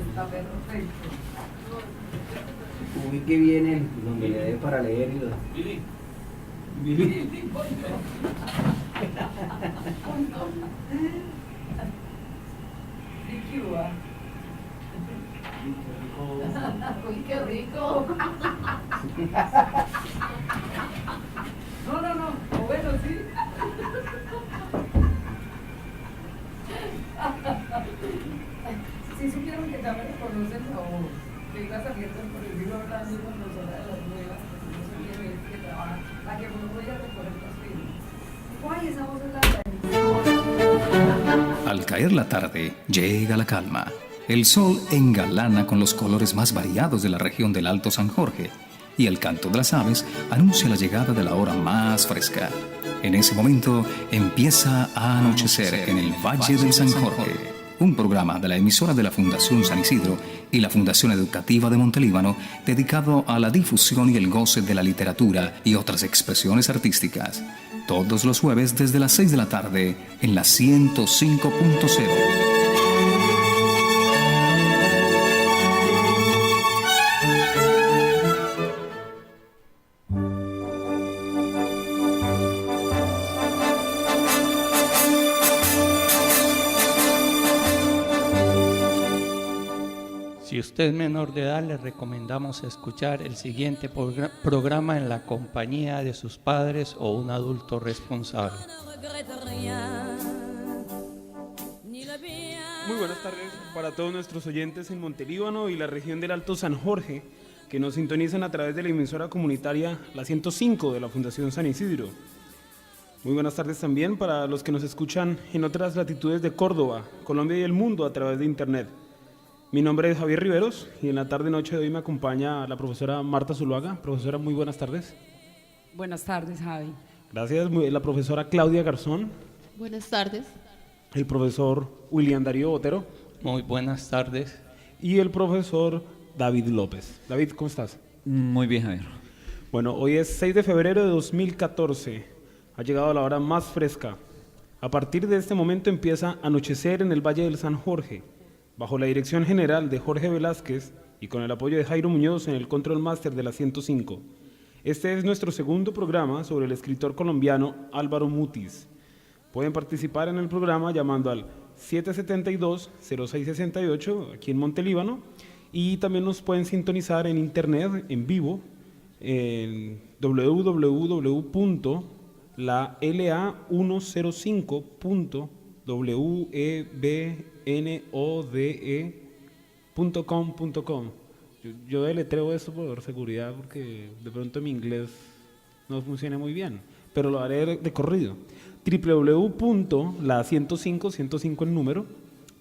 está perfecto. Uy, qué viene donde le dé para leer y lo... Billy. Uy, qué rico. No, bueno, sí. Si supieron que ya me reconocen o que iba saliendo por el libro hablando con nosotras de las nuevas, que no se viene que trabaja, la que me voy a recoger los filmes. Guay, esa voz es la... Al caer la tarde, llega la calma. El sol engalana con los colores más variados de la región del Alto San Jorge y el canto de las aves anuncia la llegada de la hora más fresca. En ese momento empieza a anochecer en el Valle del San Jorge, un programa de la emisora de la Fundación San Isidro y la Fundación Educativa de Montelíbano dedicado a la difusión y el goce de la literatura y otras expresiones artísticas. Todos los jueves desde las 6 de la tarde en la 105.0. Si usted es menor de edad, le recomendamos escuchar el siguiente programa en la compañía de sus padres o un adulto responsable. Muy buenas tardes para todos nuestros oyentes en Montelíbano y la región del Alto San Jorge, que nos sintonizan a través de la emisora comunitaria La 105 de la Fundación San Isidro. Muy buenas tardes también para los que nos escuchan en otras latitudes de Córdoba, Colombia y el mundo a través de internet. Mi nombre es Javier Riveros y en la tarde-noche de hoy me acompaña la profesora Marta Zuluaga. Profesora, muy buenas tardes. Buenas tardes, Javi. Gracias. La profesora Claudia Garzón. Buenas tardes. El profesor William Darío Botero. Muy buenas tardes. Y el profesor David López. David, ¿cómo estás? Muy bien, Javier. Bueno, hoy es 6 de febrero de 2014. Ha llegado la hora más fresca. A partir de este momento empieza a anochecer en el Valle del San Jorge, bajo la dirección general de Jorge Velázquez y con el apoyo de Jairo Muñoz en el Control Master de la 105. Este es nuestro segundo programa sobre el escritor colombiano Álvaro Mutis. Pueden participar en el programa llamando al 772-0668 aquí en Montelíbano y también nos pueden sintonizar en internet en vivo en www.la105.webnode.com. Yo deletreo eso por seguridad porque de pronto mi inglés no funciona muy bien, pero lo haré de corrido. www.la105 en número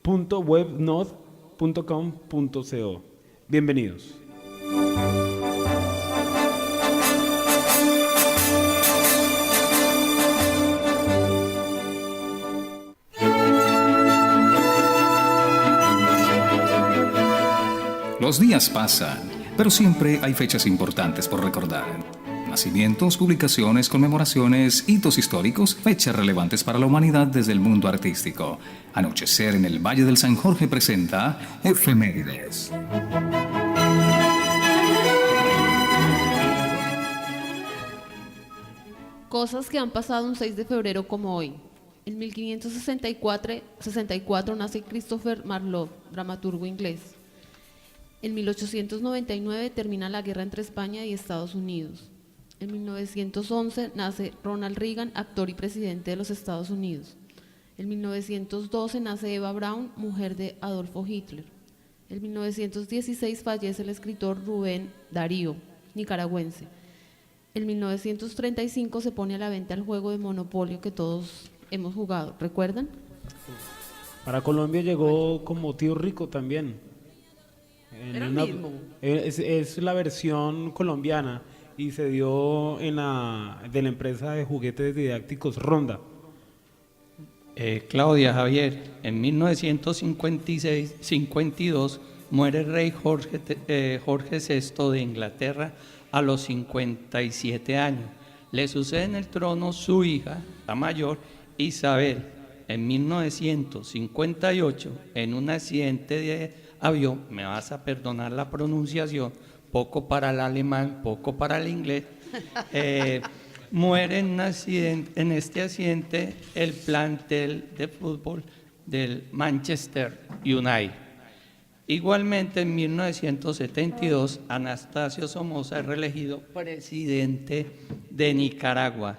.webnode.com.co. Bienvenidos. Los días pasan, pero siempre hay fechas importantes por recordar. Nacimientos, publicaciones, conmemoraciones, hitos históricos, fechas relevantes para la humanidad desde el mundo artístico. Anochecer en el Valle del San Jorge presenta Efemérides. Cosas que han pasado un 6 de febrero como hoy. En 1564 nace Christopher Marlowe, dramaturgo inglés. En 1899 termina la guerra entre España y Estados Unidos. En 1911 nace Ronald Reagan, actor y presidente de los Estados Unidos. En 1912 nace Eva Braun, mujer de Adolfo Hitler. En 1916 fallece el escritor Rubén Darío, nicaragüense. En 1935 se pone a la venta el juego de Monopolio que todos hemos jugado, ¿recuerdan? Para Colombia llegó como Tío Rico también. ¿Era el mismo? Es la versión colombiana y se dio de la empresa de juguetes didácticos Ronda. Claudia, Javier, en 1952 muere el rey Jorge VI de Inglaterra a los 57 años. Le sucede en el trono su hija, la mayor, Isabel. En 1958, en un accidente me vas a perdonar la pronunciación, poco para el alemán, poco para el inglés, muere en este accidente el plantel de fútbol del Manchester United. Igualmente, en 1972, Anastasio Somoza es reelegido presidente de Nicaragua.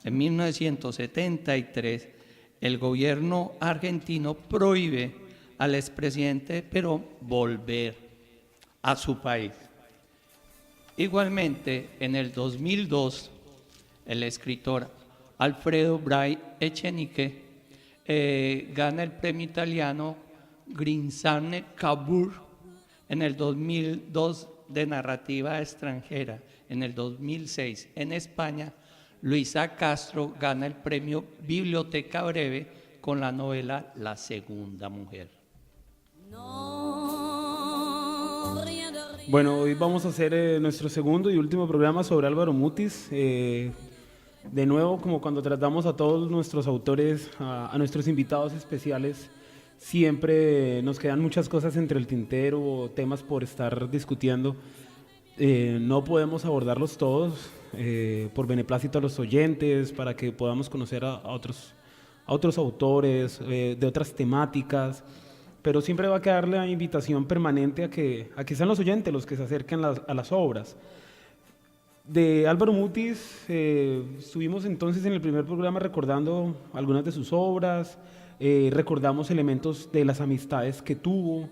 En 1973, el gobierno argentino prohíbe al expresidente Perón volver a su país. Igualmente, en el 2002, el escritor Alfredo Bray Echenique gana el premio italiano Grinzane Cavour en el 2002 de narrativa extranjera. En el 2006, en España, Luisa Castro gana el premio Biblioteca Breve con la novela La Segunda Mujer. Bueno, hoy vamos a hacer nuestro segundo y último programa sobre Álvaro Mutis. De nuevo, como cuando tratamos a todos nuestros autores, a nuestros invitados especiales, siempre nos quedan muchas cosas entre el tintero, temas por estar discutiendo. No podemos abordarlos todos por beneplácito a los oyentes, para que podamos conocer a otros autores de otras temáticas, pero siempre va a quedar la invitación permanente a que sean los oyentes los que se acerquen a las obras. De Álvaro Mutis estuvimos entonces en el primer programa recordando algunas de sus obras, recordamos elementos de las amistades que tuvo,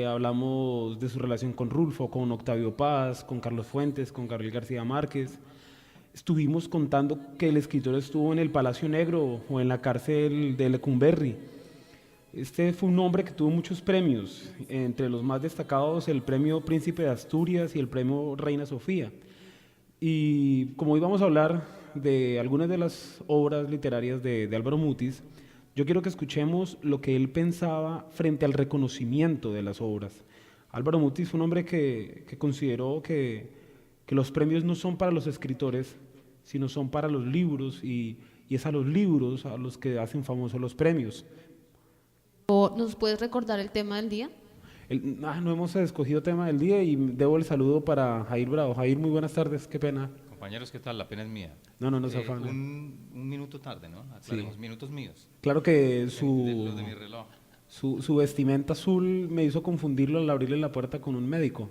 hablamos de su relación con Rulfo, con Octavio Paz, con Carlos Fuentes, con Gabriel García Márquez. Estuvimos contando que el escritor estuvo en el Palacio Negro o en la cárcel de Lecumberri. Este fue un hombre que tuvo muchos premios, entre los más destacados el premio Príncipe de Asturias y el premio Reina Sofía. Y como hoy vamos a hablar de algunas de las obras literarias de Álvaro Mutis, yo quiero que escuchemos lo que él pensaba frente al reconocimiento de las obras. Álvaro Mutis fue un hombre que consideró que los premios no son para los escritores, sino son para los libros, y es a los libros a los que hacen famosos los premios. ¿Nos puedes recordar el tema del día? No hemos escogido tema del día y debo el saludo para Jair Bravo. Jair, muy buenas tardes, qué pena. Compañeros, ¿qué tal? La pena es mía. No se afane. Un minuto tarde, ¿no? Aclaremos, sí. Minutos míos. Claro que los de mi reloj. Su vestimenta azul me hizo confundirlo al abrirle la puerta con un médico.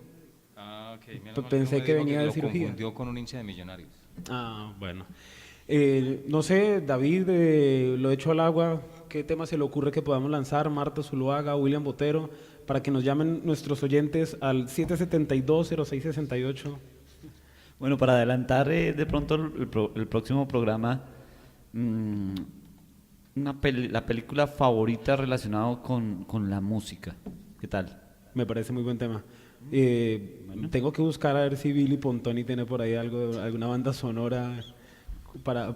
Ah, ok. Pensé que venía de cirugía. Lo confundió con un hincha de Millonarios. Ah, bueno. No sé, David, lo echo al agua. ¿Qué tema se le ocurre que podamos lanzar? Marta Zuluaga, William Botero, para que nos llamen nuestros oyentes al 772-0668. Bueno, para adelantar de pronto el próximo programa, la película favorita relacionada con la música. ¿Qué tal? Me parece muy buen tema. Bueno. Tengo que buscar a ver si Billy Pontoni tiene por ahí alguna banda sonora para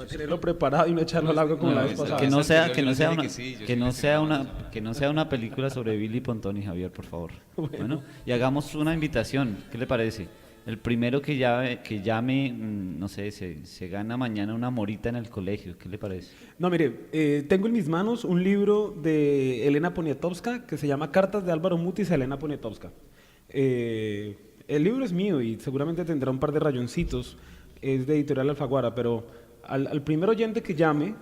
tenerlo preparado y no echarlo al agua como la vez pasada. Que no sea una película sobre Billy Pontoni, Javier, por favor. Bueno, y hagamos una invitación. ¿Qué le parece? El primero que llame, no sé, se gana mañana una morita en el colegio. ¿Qué le parece? No, mire, tengo en mis manos un libro de Elena Poniatowska que se llama Cartas de Álvaro Mutis a Elena Poniatowska. El libro es mío y seguramente tendrá un par de rayoncitos. Es de Editorial Alfaguara, pero al primer oyente que llame,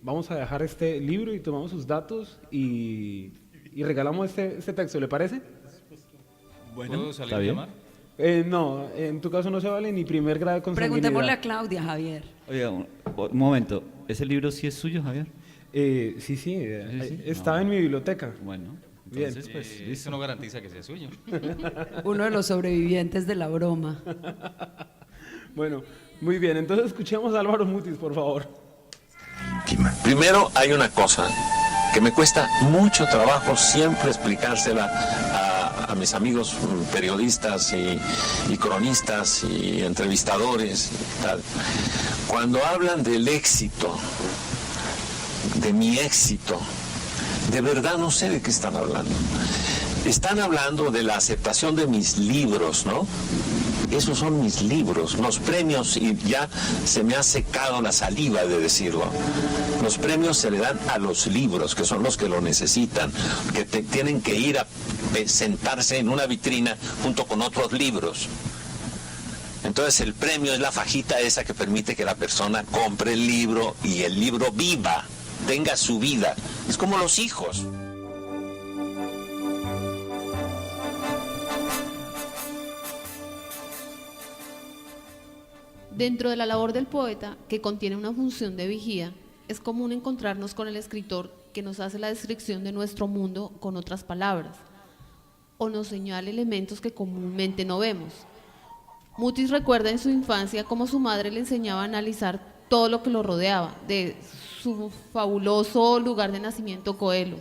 vamos a dejar este libro y tomamos sus datos y regalamos este texto. ¿Le parece? Bueno, ¿puedo salir a llamar? No, en tu caso no se vale ni primer grado de consanguinidad. Preguntémosle a Claudia, Javier. Oiga, un momento, ¿ese libro sí es suyo, Javier? Sí, está en mi biblioteca. Bueno, entonces pues eso no garantiza que sea suyo. Uno de los sobrevivientes de la broma. Bueno, muy bien, entonces escuchemos a Álvaro Mutis, por favor. Primero, hay una cosa que me cuesta mucho trabajo siempre explicársela a mis amigos periodistas y cronistas y entrevistadores y tal. Cuando hablan del éxito, de mi éxito, de verdad no sé de qué están hablando. Están hablando de la aceptación de mis libros, ¿no? esos son mis libros, los premios, y ya se me ha secado la saliva de decirlo. Los premios se le dan a los libros, que son los que lo necesitan, que tienen que ir a sentarse en una vitrina junto con otros libros. Entonces el premio es la fajita esa que permite que la persona compre el libro y el libro viva, tenga su vida. Es como los hijos. Dentro de la labor del poeta, que contiene una función de vigía, es común encontrarnos con el escritor que nos hace la descripción de nuestro mundo con otras palabras, o nos señala elementos que comúnmente no vemos. Mutis recuerda en su infancia cómo su madre le enseñaba a analizar todo lo que lo rodeaba, de su fabuloso lugar de nacimiento Coelho.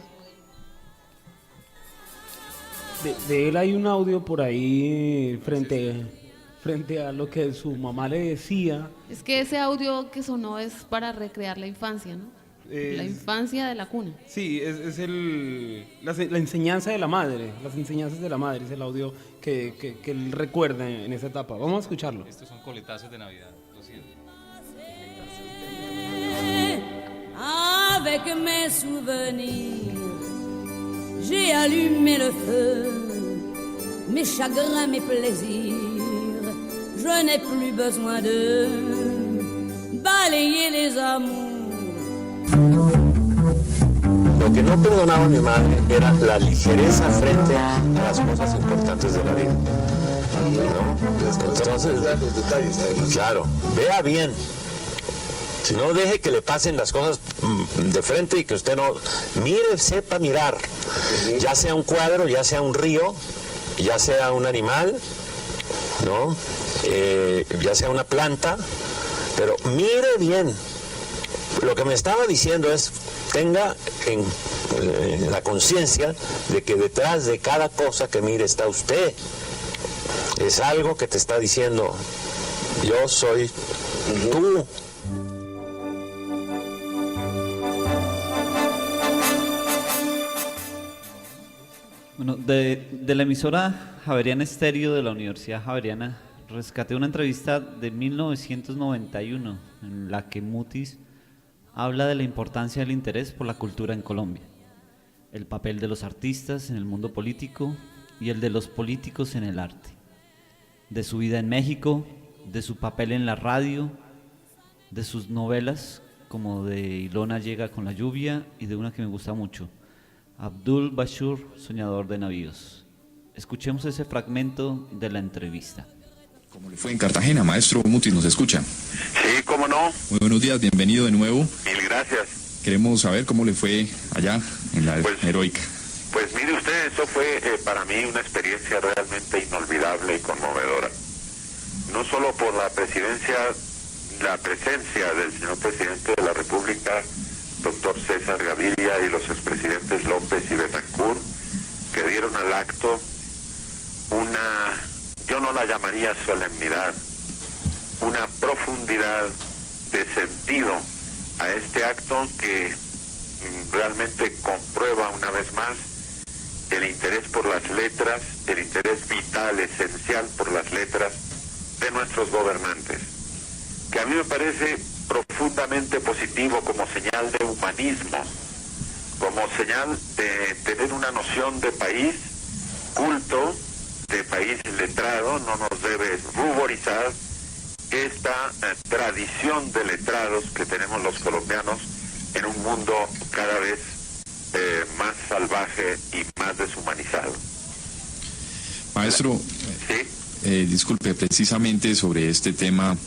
De él hay un audio por ahí frente a lo que su mamá le decía. Es que ese audio que sonó es para recrear la infancia, ¿no? La infancia de la cuna. Sí, es la enseñanza de la madre, las enseñanzas de la madre, es el audio que él recuerda en esa etapa. Vamos a escucharlo. Estos son coletazos de Navidad, lo siento. Avec mes souvenirs, j'ai allumé le feu, mes chagrins, mes plaisirs, je n'ai plus besoin de balayer les amours. Lo que no perdonaba a mi madre era la ligereza frente a las cosas importantes de la vida. ¿No? Entonces, claro, vea bien. Si no, deje que le pasen las cosas de frente y que usted no... Mire, sepa mirar. Ya sea un cuadro, ya sea un río, ya sea un animal, ¿no? Ya sea una planta, pero mire bien. Lo que me estaba diciendo es, tenga en la conciencia de que detrás de cada cosa que mire está usted. Es algo que te está diciendo, yo soy tú. Bueno, de la emisora Javeriana Estéreo de la Universidad Javeriana rescaté una entrevista de 1991 en la que Mutis habla de la importancia del interés por la cultura en Colombia, el papel de los artistas en el mundo político y el de los políticos en el arte, de su vida en México, de su papel en la radio, de sus novelas como de Ilona llega con la lluvia y de una que me gusta mucho, Abdul Bashir, soñador de navíos. Escuchemos ese fragmento de la entrevista. ¿Cómo le fue en Cartagena, maestro Mutis? ¿Nos escucha? Sí, cómo no. Muy buenos días, bienvenido de nuevo. Mil gracias. Queremos saber cómo le fue allá en la heroica. Pues mire usted, eso fue para mí una experiencia realmente inolvidable y conmovedora. No solo por la presencia del señor presidente de la República, doctor César Gaviria, y los expresidentes López y Betancourt, que dieron al acto yo no la llamaría solemnidad, una profundidad de sentido a este acto que realmente comprueba una vez más el interés por las letras, el interés vital, esencial por las letras de nuestros gobernantes, que a mí me parece profundamente positivo como señal de humanismo, como señal de tener una noción de país culto, de país letrado. No nos debe ruborizar esta tradición de letrados que tenemos los colombianos en un mundo cada vez más salvaje y más deshumanizado. Maestro, ¿sí? Disculpe, precisamente sobre este tema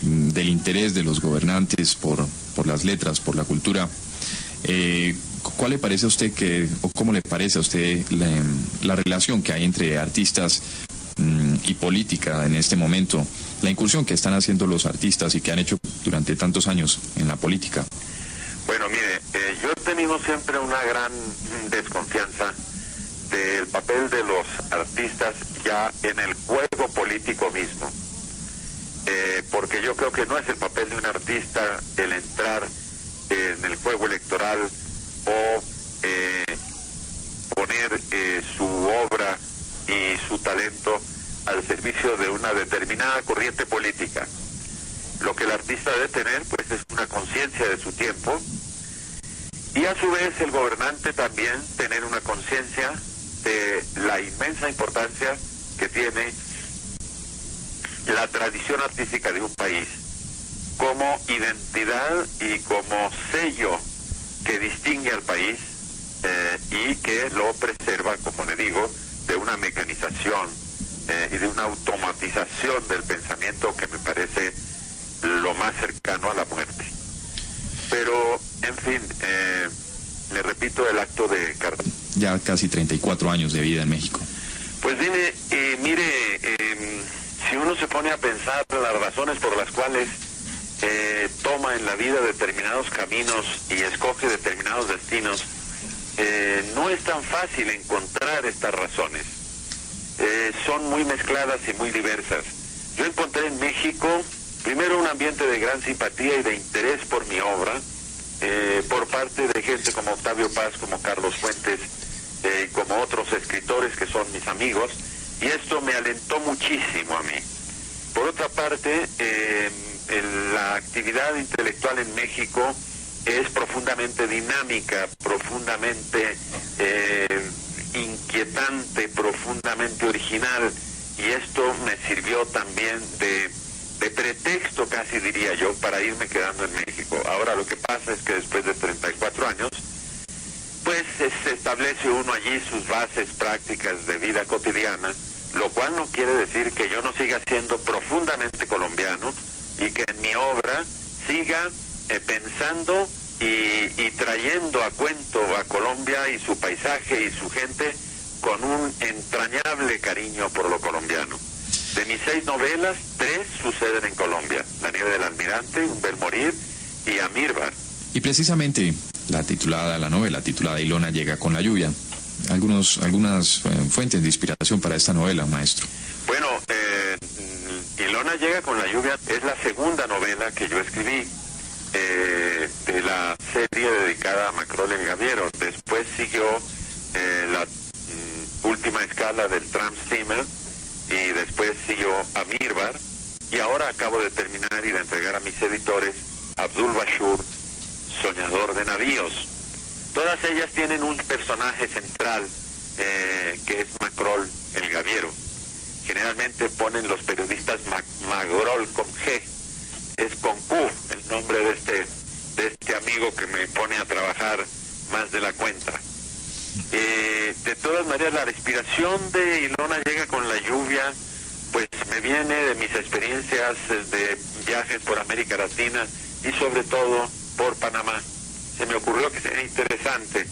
del interés de los gobernantes por las letras, por la cultura, ¿cuál le parece a usted o cómo le parece a usted la relación que hay entre artistas y política en este momento, la incursión que están haciendo los artistas y que han hecho durante tantos años en la política? Bueno, mire, yo he tenido siempre una gran desconfianza del papel de los artistas ya en el juego político mismo, porque yo creo que no es el papel de un artista el entrar en el juego electoral o poner su obra y su talento al servicio de una determinada corriente política. Lo que el artista debe tener, pues, es una conciencia de su tiempo, y a su vez el gobernante también tener una conciencia de la inmensa importancia que tiene la tradición artística de un país como identidad y como sello que distingue al país y que lo preserva, como le digo, de una mecanización y de una automatización del pensamiento que me parece lo más cercano a la muerte. Pero, en fin, le repito el acto de Carlos. Ya casi 34 años de vida en México. Pues mire, si uno se pone a pensar las razones por las cuales toma en la vida determinados caminos y escoge determinados destinos, no es tan fácil encontrar estas razones. Son muy mezcladas y muy diversas. Yo encontré en México, primero, un ambiente de gran simpatía y de interés por mi obra, por parte de gente como Octavio Paz, como Carlos Fuentes, y como otros escritores que son mis amigos, y esto me alentó muchísimo a mí. Por otra parte, la actividad intelectual en México es profundamente dinámica, profundamente inquietante, profundamente original, y esto me sirvió también de pretexto, casi diría yo, para irme quedando en México. Ahora lo que pasa es que después de 34 años, pues se establece uno allí sus bases prácticas de vida cotidiana, lo cual no quiere decir que yo no siga siendo profundamente colombiano y que en mi obra siga pensando y trayendo a cuento a Colombia y su paisaje y su gente con un entrañable cariño por lo colombiano. De mis 6 novelas, 3 suceden en Colombia: La nieve del almirante, Un bel morir y Amílcar. Y precisamente la novela titulada Ilona llega con la lluvia. Algunas fuentes de inspiración para esta novela, maestro. Bueno, Ilona llega con la lluvia es la segunda novela que yo escribí de la serie dedicada a Macrol el Gaviero. Después siguió la última escala del Tram Steamer, y después siguió Amílcar, y ahora acabo de terminar y de entregar a mis editores Abdul Bashur, Soñador de Navíos. Todas ellas tienen un personaje central que es Macrol el Gaviero. Generalmente ponen los periodistas Magrol con G, es con Q el nombre de este amigo que me pone a trabajar más de la cuenta. De todas maneras, la inspiración de Ilona llega con la lluvia, pues me viene de mis experiencias de viajes por América Latina y sobre todo por Panamá. Se me ocurrió que sería interesante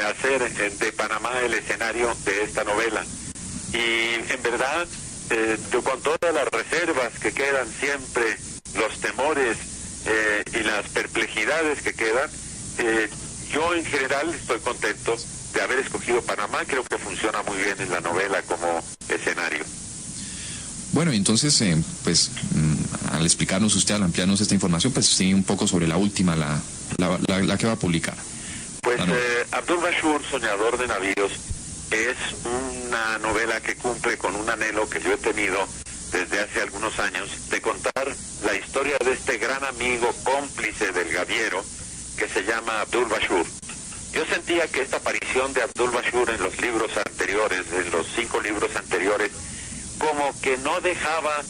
hacer de Panamá el escenario de esta novela. Y en verdad, yo, con todas las reservas que quedan siempre, los temores y las perplejidades que quedan, yo en general estoy contento de haber escogido Panamá. Creo que funciona muy bien en la novela como escenario. Bueno, entonces, pues, al explicarnos usted, al ampliarnos esta información, pues sí, un poco sobre la última, la que va a publicar. Pues Abdul Bashur, Soñador de Navíos, es una novela que cumple con un anhelo que yo he tenido desde hace algunos años, de contar la historia de este gran amigo cómplice del Gaviero que se llama Abdul Bashur. Yo sentía que esta aparición de Abdul Bashur en los libros anteriores, en los 5 libros anteriores, como que no dejaba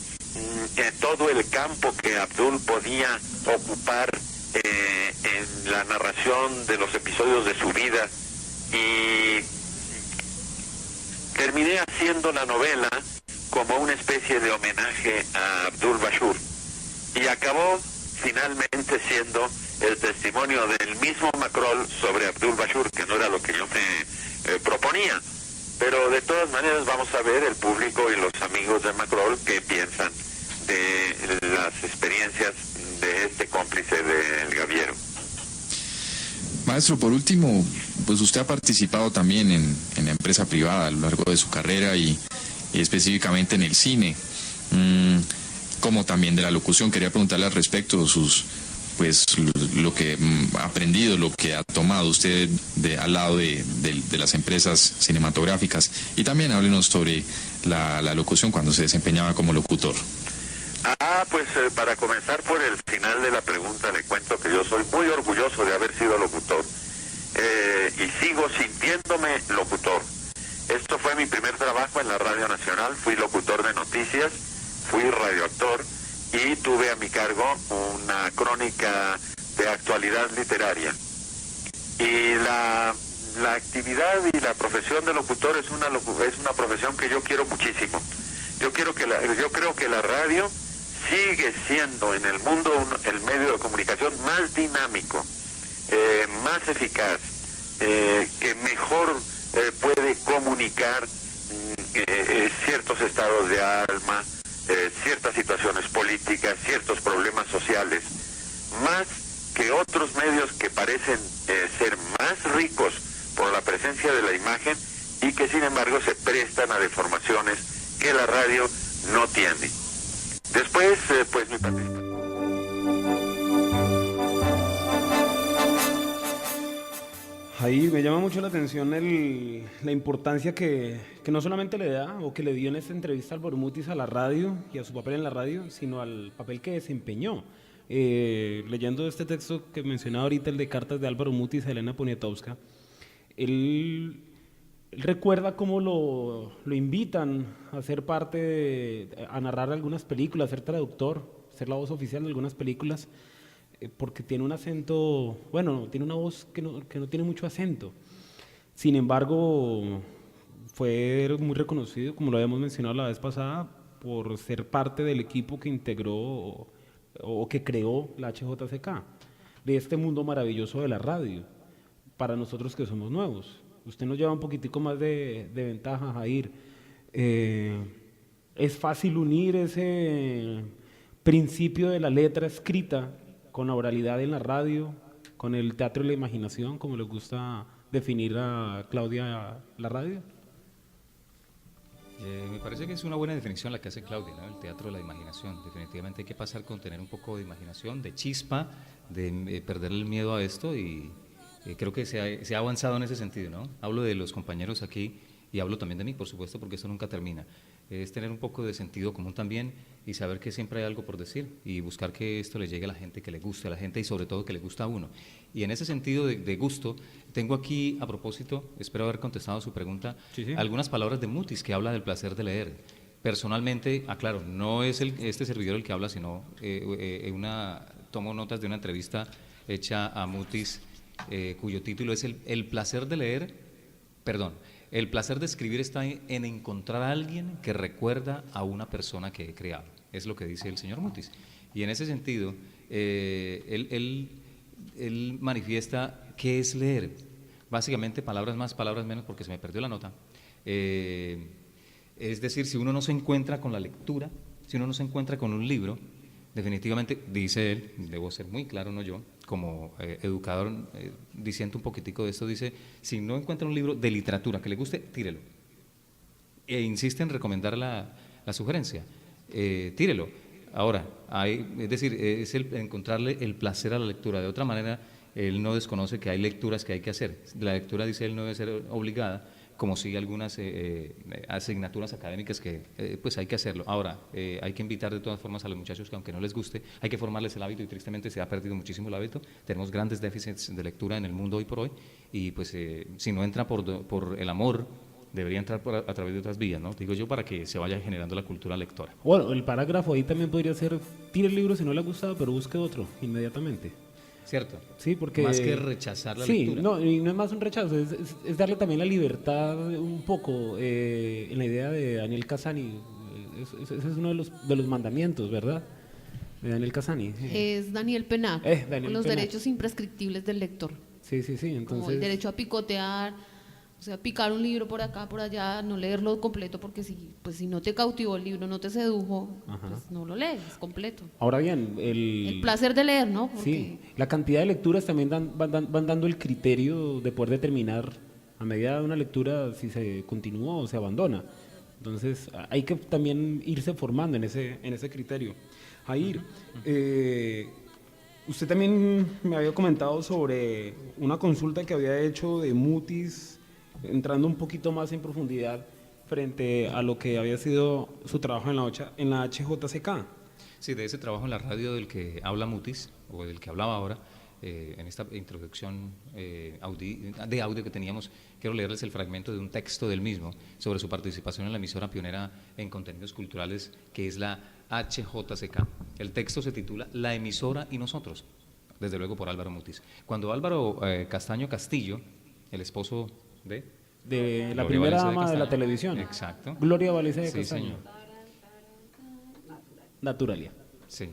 todo el campo que Abdul podía ocupar en la narración de los episodios de su vida, y terminé haciendo la novela como una especie de homenaje a Abdul Bashur, y acabó finalmente siendo el testimonio del mismo Macrol sobre Abdul Bashur, que no era lo que yo me proponía. Pero de todas maneras vamos a ver el público y los amigos de Macrol qué piensan de las experiencias de este cómplice del Gaviero. Maestro, por último, pues usted ha participado también en la empresa privada a lo largo de su carrera y específicamente en el cine, como también de la locución. Quería preguntarle al respecto sus pues lo que ha aprendido, lo que ha tomado usted al lado de las empresas cinematográficas, y también háblenos sobre la locución cuando se desempeñaba como locutor. Pues para comenzar por el final de la pregunta, le cuento que yo soy muy orgulloso de haber sido locutor y sigo sintiéndome locutor. Esto fue mi primer trabajo en la Radio Nacional, fui locutor de noticias, fui radioactor y tuve a mi cargo una crónica de actualidad literaria. Y la actividad y la profesión de locutor es una profesión que yo quiero muchísimo. Yo creo que la radio sigue siendo en el mundo el medio de comunicación más dinámico, más eficaz, que mejor puede comunicar ciertos estados de alma, ciertas situaciones políticas, ciertos problemas sociales, más que otros medios que parecen ser más ricos por la presencia de la imagen y que sin embargo se prestan a deformaciones que la radio no tiene. Después, pues mi participación. Ahí me llama mucho la atención la importancia que no solamente le da o que le dio en esta entrevista Álvaro Mutis a la radio y a su papel en la radio, sino al papel que desempeñó. Leyendo este texto que mencionaba ahorita, el de cartas de Álvaro Mutis a Elena Poniatowska, él recuerda cómo lo invitan a ser a narrar algunas películas, a ser traductor, ser la voz oficial de algunas películas, porque tiene un acento, bueno, tiene una voz que no tiene mucho acento. Sin embargo, fue muy reconocido, como lo habíamos mencionado la vez pasada, por ser parte del equipo que integró o que creó la HJCK, de este mundo maravilloso de la radio, para nosotros que somos nuevos. Usted nos lleva un poquitico más de ventaja, Jair. Es fácil unir ese principio de la letra escrita con la oralidad en la radio, con el teatro de la imaginación, como le gusta definir a Claudia la radio. Me parece que es una buena definición la que hace Claudia, ¿no? El teatro de la imaginación. Definitivamente hay que pasar con tener un poco de imaginación, de chispa, de perder el miedo a esto, y creo que se ha avanzado en ese sentido, ¿no? Hablo de los compañeros aquí y hablo también de mí, por supuesto, porque esto nunca termina. Es tener un poco de sentido común también y saber que siempre hay algo por decir y buscar que esto le llegue a la gente, que le guste a la gente y sobre todo que le gusta a uno. Y en ese sentido de gusto, tengo aquí a propósito, espero haber contestado su pregunta, sí. Algunas palabras de Mutis que habla del placer de leer. Personalmente, aclaro, no es este servidor el que habla, sino tomo notas de una entrevista hecha a Mutis, cuyo título es el placer de leer, el placer de escribir está en encontrar a alguien que recuerda a una persona que he creado. Es lo que dice el señor Mutis. Y en ese sentido, él manifiesta qué es leer. Básicamente, palabras más, palabras menos, porque se me perdió la nota. Es decir, si uno no se encuentra con la lectura, si uno no se encuentra con un libro, definitivamente, dice él, debo ser muy claro, no yo, como educador, diciendo un poquitico de esto, dice, si no encuentra un libro de literatura que le guste, tírelo. E insiste en recomendar la sugerencia, tírelo. Ahora, es decir, es encontrarle el placer a la lectura. De otra manera, él no desconoce que hay lecturas que hay que hacer. La lectura, dice él, no debe ser obligada, como sigue algunas asignaturas académicas que pues hay que hacerlo. Ahora, hay que invitar de todas formas a los muchachos que aunque no les guste, hay que formarles el hábito y tristemente se ha perdido muchísimo el hábito. Tenemos grandes déficits de lectura en el mundo hoy por hoy y pues si no entra por el amor, debería entrar a través de otras vías, ¿no? Digo yo, para que se vaya generando la cultura lectora. Bueno, el parágrafo ahí también podría ser, tire el libro si no le ha gustado, pero busque otro inmediatamente. Cierto. Sí, porque más que rechazar la lectura. No, y no es más un rechazo, es darle también la libertad un poco en la idea de Daniel Cassani. Ese es uno de los mandamientos, ¿verdad? De Daniel Cassani. Es Daniel Pennac, con los derechos imprescriptibles del lector. Sí, entonces... Como el derecho a picotear, o sea, picar un libro por acá, por allá, no leerlo completo, porque si no te cautivó el libro, no te sedujo, pues no lo lees completo. Ahora bien, el placer de leer, ¿no? Porque sí, la cantidad de lecturas también van dando el criterio de poder determinar a medida de una lectura si se continúa o se abandona. Entonces, hay que también irse formando en ese criterio. Jair, Usted también me había comentado sobre una consulta que había hecho de Mutis, entrando un poquito más en profundidad frente a lo que había sido su trabajo en la HJCK. Sí, de ese trabajo en la radio del que habla Mutis, o del que hablaba ahora, en esta introducción de audio que teníamos, quiero leerles el fragmento de un texto del mismo sobre su participación en la emisora pionera en contenidos culturales, que es la HJCK. El texto se titula La emisora y nosotros, desde luego por Álvaro Mutis. Cuando Álvaro Castaño Castillo, el esposo de la Gloria primera Valencia dama de la Castaño. televisión. Exacto. Gloria Valencia de Sí, Castaño. señor. Naturalia. Sí.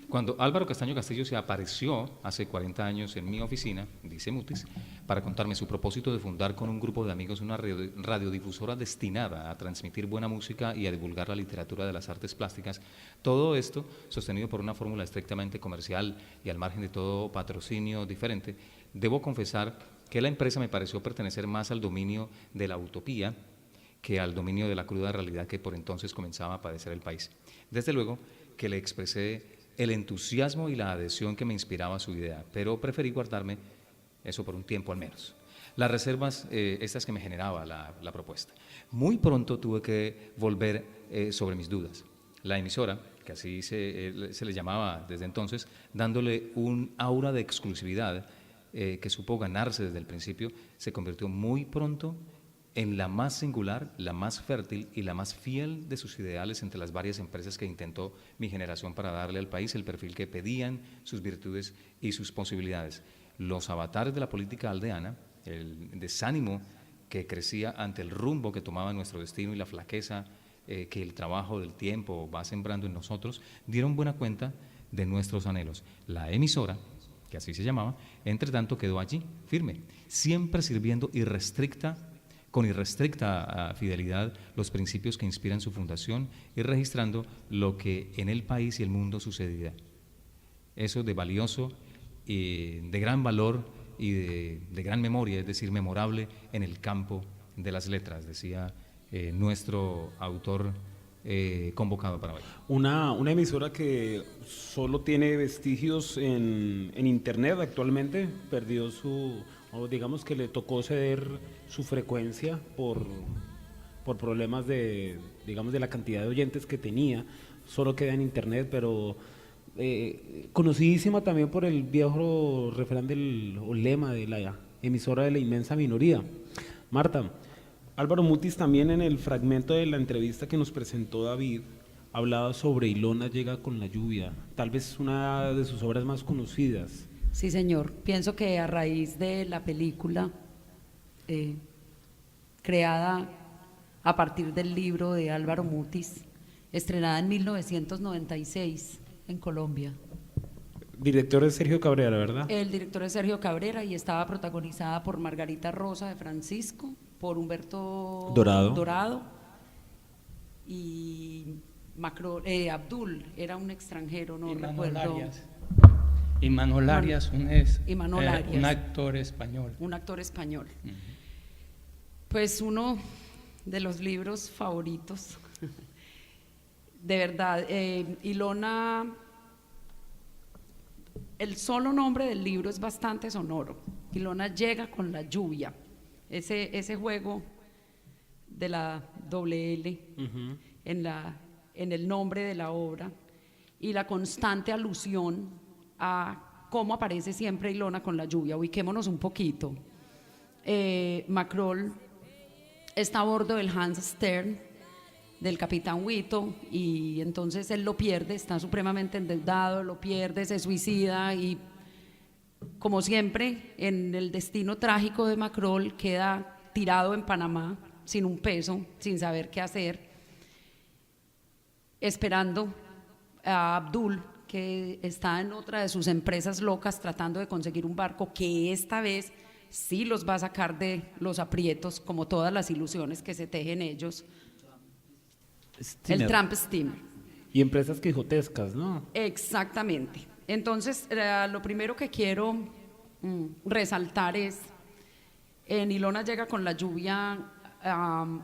Cuando Álvaro Castaño Castillo se apareció hace 40 años en mi oficina, dice Mutis, para contarme su propósito de fundar con un grupo de amigos una radiodifusora destinada a transmitir buena música y a divulgar la literatura de las artes plásticas, todo esto sostenido por una fórmula estrictamente comercial y al margen de todo patrocinio diferente, debo confesar que la empresa me pareció pertenecer más al dominio de la utopía que al dominio de la cruda realidad que por entonces comenzaba a padecer el país. Desde luego que le expresé el entusiasmo y la adhesión que me inspiraba su idea, pero preferí guardarme eso por un tiempo al menos. Las reservas, estas que me generaba la propuesta. Muy pronto tuve que volver sobre mis dudas. La emisora, que así se le llamaba desde entonces, dándole un aura de exclusividad que supo ganarse desde el principio, se convirtió muy pronto en la más singular, la más fértil y la más fiel de sus ideales entre las varias empresas que intentó mi generación para darle al país el perfil que pedían, sus virtudes y sus posibilidades. Los avatares de la política aldeana, el desánimo que crecía ante el rumbo que tomaba nuestro destino y la flaqueza que el trabajo del tiempo va sembrando en nosotros, dieron buena cuenta de nuestros anhelos. La emisora, que así se llamaba, entre tanto quedó allí, firme, siempre sirviendo con irrestricta fidelidad los principios que inspiran su fundación y registrando lo que en el país y el mundo sucedía. Eso de valioso y de gran valor y de gran memoria, es decir, memorable en el campo de las letras, decía nuestro autor convocado para hoy. Una emisora que solo tiene vestigios en internet actualmente, perdió o digamos que le tocó ceder su frecuencia por problemas de la cantidad de oyentes que tenía, solo queda en internet, pero conocidísima también por el viejo refrán o lema de la emisora de la inmensa minoría. Marta, Álvaro Mutis también en el fragmento de la entrevista que nos presentó David hablaba sobre Ilona llega con la lluvia, tal vez una de sus obras más conocidas. Sí, señor. Pienso que a raíz de la película creada a partir del libro de Álvaro Mutis, estrenada en 1996 en Colombia. Director es Sergio Cabrera, ¿verdad? El director es Sergio Cabrera y estaba protagonizada por Margarita Rosa de Francisco, por Humberto Dorado y Abdul, era un extranjero, no recuerdo. Imanol Arias, un actor español. Un actor español. Pues uno de los libros favoritos, de verdad. Ilona, el solo nombre del libro es bastante sonoro. Ilona llega con la lluvia. Ese juego de la doble L en el nombre de la obra y la constante alusión a cómo aparece siempre Ilona con la lluvia. Ubiquémonos un poquito. Macrol está a bordo del Hans Stern, del capitán Huito, y entonces él lo pierde, está supremamente endeudado, lo pierde, se suicida y, como siempre, en el destino trágico de Macrol, queda tirado en Panamá sin un peso, sin saber qué hacer, esperando a Abdul, que está en otra de sus empresas locas tratando de conseguir un barco que esta vez sí los va a sacar de los aprietos, como todas las ilusiones que se tejen ellos. El Tramp Steamer. Y empresas quijotescas, ¿no? Exactamente. Entonces, lo primero que quiero resaltar es, en Ilona llega con la lluvia,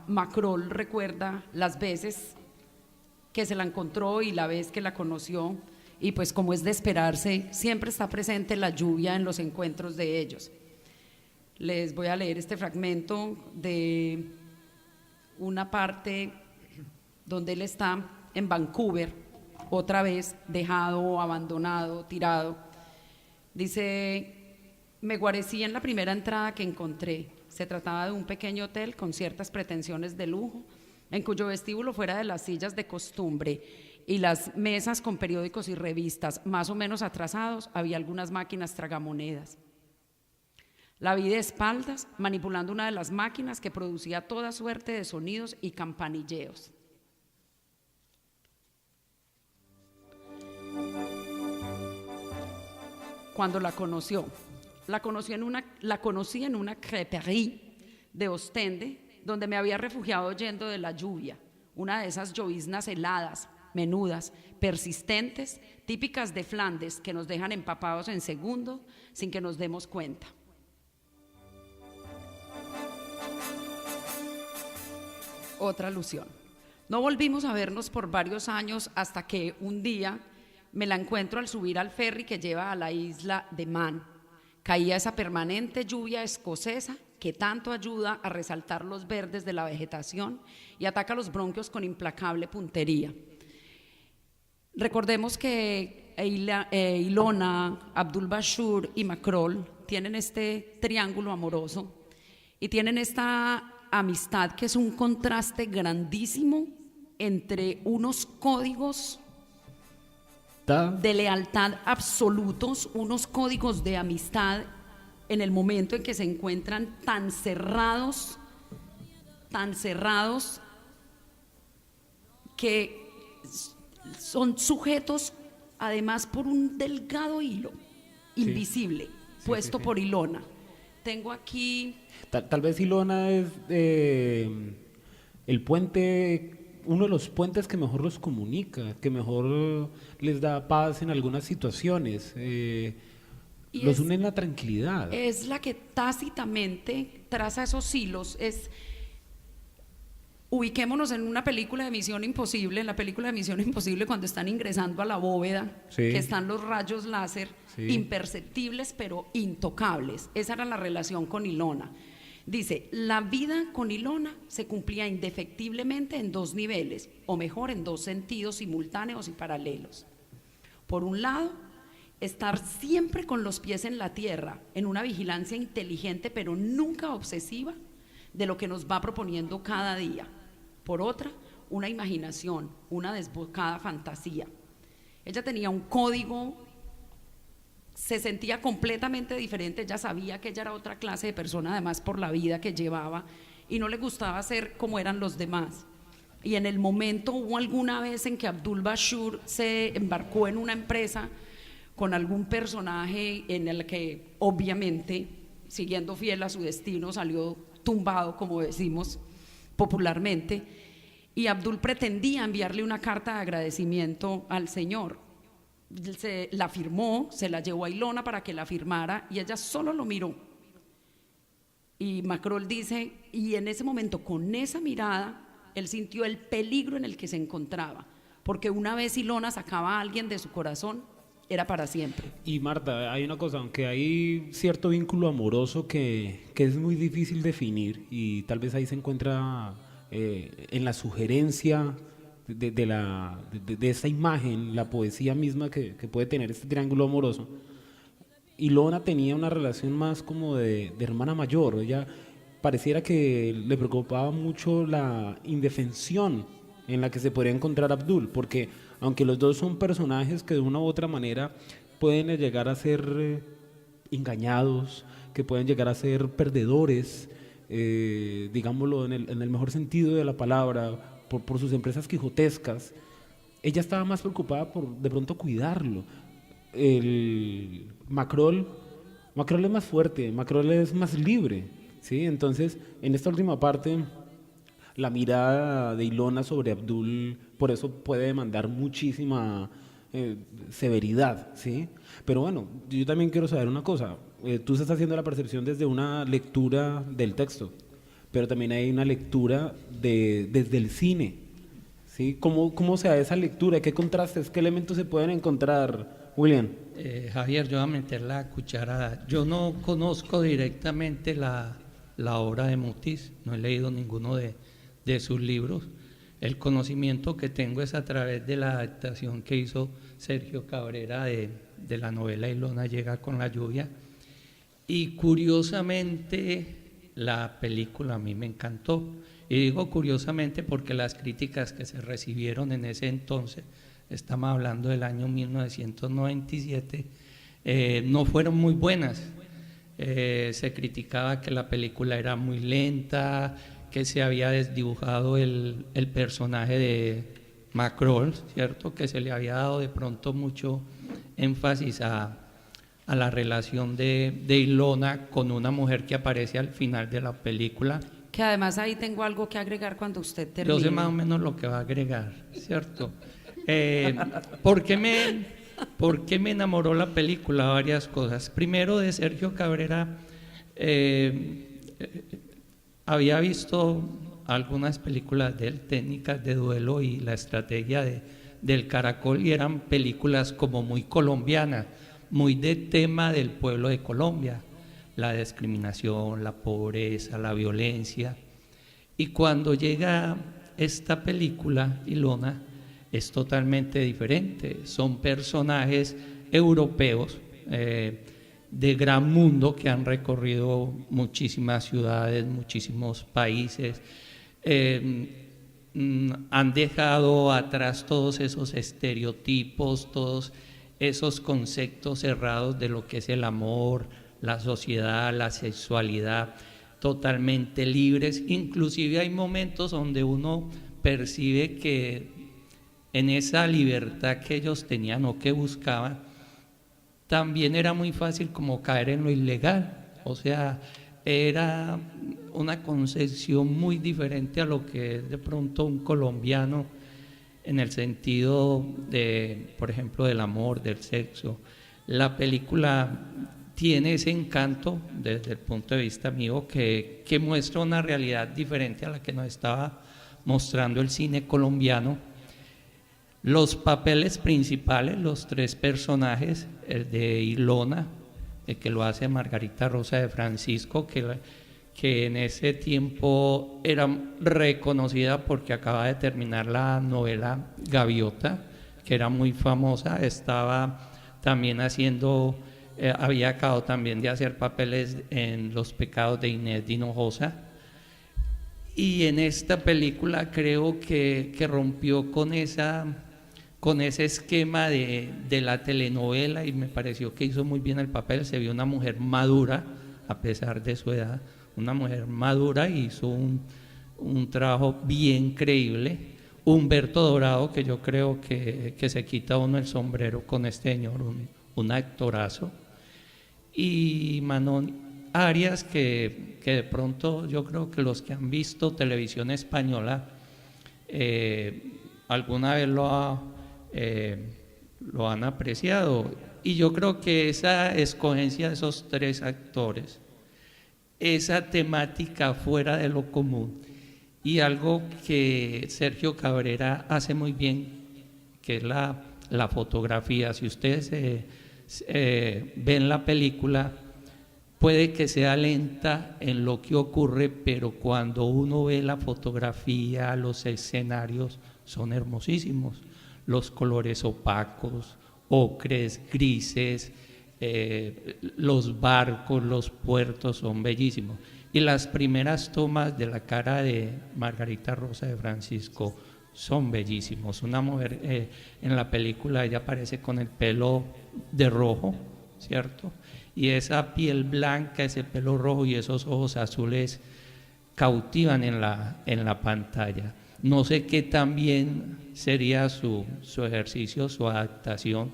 Macrol recuerda las veces que se la encontró y la vez que la conoció y pues como es de esperarse, siempre está presente la lluvia en los encuentros de ellos. Les voy a leer este fragmento de una parte donde él está en Vancouver, otra vez dejado, abandonado, tirado. Dice: me guarecí en la primera entrada que encontré. Se trataba de un pequeño hotel con ciertas pretensiones de lujo, en cuyo vestíbulo, fuera de las sillas de costumbre y las mesas con periódicos y revistas más o menos atrasados, había algunas máquinas tragamonedas. La vi de espaldas, manipulando una de las máquinas que producía toda suerte de sonidos y campanilleos. Cuando la conocí en una crêperie de Ostende, donde me había refugiado huyendo de la lluvia, una de esas lloviznas heladas, menudas, persistentes, típicas de Flandes, que nos dejan empapados en segundo sin que nos demos cuenta. Otra alusión. No volvimos a vernos por varios años hasta que un día me la encuentro al subir al ferry que lleva a la isla de Man. Caía esa permanente lluvia escocesa que tanto ayuda a resaltar los verdes de la vegetación y ataca los bronquios con implacable puntería. Recordemos que Ilona, Abdul Bashir y Macrol tienen este triángulo amoroso y tienen esta amistad que es un contraste grandísimo entre unos códigos de lealtad absolutos, unos códigos de amistad en el momento en que se encuentran tan cerrados, que son sujetos además por un delgado hilo invisible, puesto por Ilona. Tengo aquí... Tal vez Ilona es el puente, uno de los puentes que mejor los comunica, que mejor les da paz en algunas situaciones, los une en la tranquilidad. Es la que tácitamente traza esos hilos. Ubiquémonos en una película de Misión Imposible, en la película de Misión Imposible cuando están ingresando a la bóveda, que están los rayos láser, imperceptibles pero intocables. Esa era la relación con Ilona. Dice, la vida con Ilona se cumplía indefectiblemente en dos niveles, o mejor, en dos sentidos simultáneos y paralelos. Por un lado, estar siempre con los pies en la tierra, en una vigilancia inteligente pero nunca obsesiva de lo que nos va proponiendo cada día. Por otra, una imaginación, una desbocada fantasía. Ella tenía un código, se sentía completamente diferente, ella sabía que ella era otra clase de persona, además por la vida que llevaba, y no le gustaba ser como eran los demás. Y en el momento, hubo alguna vez en que Abdul Bashir se embarcó en una empresa con algún personaje en el que obviamente, siguiendo fiel a su destino, salió tumbado, como decimos popularmente, y Abdul pretendía enviarle una carta de agradecimiento al señor. La firmó, se la llevó a Ilona para que la firmara y ella solo lo miró. Y Macrol dice, y en ese momento, con esa mirada, él sintió el peligro en el que se encontraba, porque una vez Ilona sacaba a alguien de su corazón, era para siempre. Y Marta, hay una cosa, aunque hay cierto vínculo amoroso que es muy difícil definir, y tal vez ahí se encuentra en la sugerencia de esta imagen, la poesía misma que puede tener este triángulo amoroso. Ilona tenía una relación más como de hermana mayor. Ella pareciera que le preocupaba mucho la indefensión en la que se podría encontrar Abdul, porque aunque los dos son personajes que de una u otra manera pueden llegar a ser engañados, que pueden llegar a ser perdedores, digámoslo en el mejor sentido de la palabra, por sus empresas quijotescas, ella estaba más preocupada por de pronto cuidarlo. Macrol es más fuerte, Macrol es más libre, ¿sí? Entonces, en esta última parte, la mirada de Ilona sobre Abdul, por eso puede demandar muchísima severidad, ¿sí? Pero bueno, yo también quiero saber una cosa. Tú estás haciendo la percepción desde una lectura del texto, pero también hay una lectura desde el cine, ¿Sí? ¿Cómo se da esa lectura? ¿Qué contrastes, qué elementos se pueden encontrar, William? Javier, yo voy a meter la cucharada. Yo no conozco directamente la obra de Mutis, no he leído ninguno de sus libros. El conocimiento que tengo es a través de la adaptación que hizo Sergio Cabrera de la novela Ilona llega con la lluvia. Y curiosamente la película a mí me encantó. Y digo curiosamente porque las críticas que se recibieron en ese entonces, estamos hablando del año 1997, no fueron muy buenas. Se criticaba que la película era muy lenta, que se había desdibujado el personaje de Macrol, ¿cierto? Que se le había dado de pronto mucho énfasis a la relación de Ilona con una mujer que aparece al final de la película. Que además ahí tengo algo que agregar cuando usted termine. Yo sé más o menos lo que va a agregar, ¿cierto? ¿Por qué me enamoró la película? Varias cosas. Primero, de Sergio Cabrera, había visto algunas películas de él, técnicas de duelo y la estrategia del Caracol, y eran películas como muy colombianas, muy de tema del pueblo de Colombia, la discriminación, la pobreza, la violencia. Y cuando llega esta película, Ilona, es totalmente diferente. Son personajes europeos de gran mundo que han recorrido muchísimas ciudades, muchísimos países, han dejado atrás todos esos estereotipos, todos esos conceptos cerrados de lo que es el amor, la sociedad, la sexualidad, totalmente libres. Inclusive hay momentos donde uno percibe que en esa libertad que ellos tenían o que buscaban, también era muy fácil como caer en lo ilegal. O sea, era una concepción muy diferente a lo que es de pronto un colombiano en el sentido de, por ejemplo, del amor, del sexo. La película tiene ese encanto desde el punto de vista mío que muestra una realidad diferente a la que nos estaba mostrando el cine colombiano. Los papeles principales, los tres personajes, el de Ilona, el que lo hace Margarita Rosa de Francisco, que en ese tiempo era reconocida porque acaba de terminar la novela Gaviota, que era muy famosa, estaba también haciendo, había acabado también de hacer papeles en Los pecados de Inés de Hinojosa. Y en esta película creo que rompió con ese esquema de la telenovela, y me pareció que hizo muy bien el papel. Se vio una mujer madura, a pesar de su edad, una mujer madura, y hizo un trabajo bien creíble. Humberto Dorado, que yo creo que se quita uno el sombrero con este señor, un actorazo. Y Manon Arias, que de pronto yo creo que los que han visto televisión española alguna vez lo han apreciado, y yo creo que esa escogencia de esos tres actores, esa temática fuera de lo común, y algo que Sergio Cabrera hace muy bien, que es la fotografía. Si ustedes ven la película, puede que sea lenta en lo que ocurre, pero cuando uno ve la fotografía, los escenarios son hermosísimos. Los colores opacos, ocres, grises, los barcos, los puertos son bellísimos. Y las primeras tomas de la cara de Margarita Rosa de Francisco son bellísimos. Una mujer en la película, ella aparece con el pelo de rojo, ¿cierto? Y esa piel blanca, ese pelo rojo y esos ojos azules cautivan en la pantalla. No sé qué tan bien sería su ejercicio, su adaptación,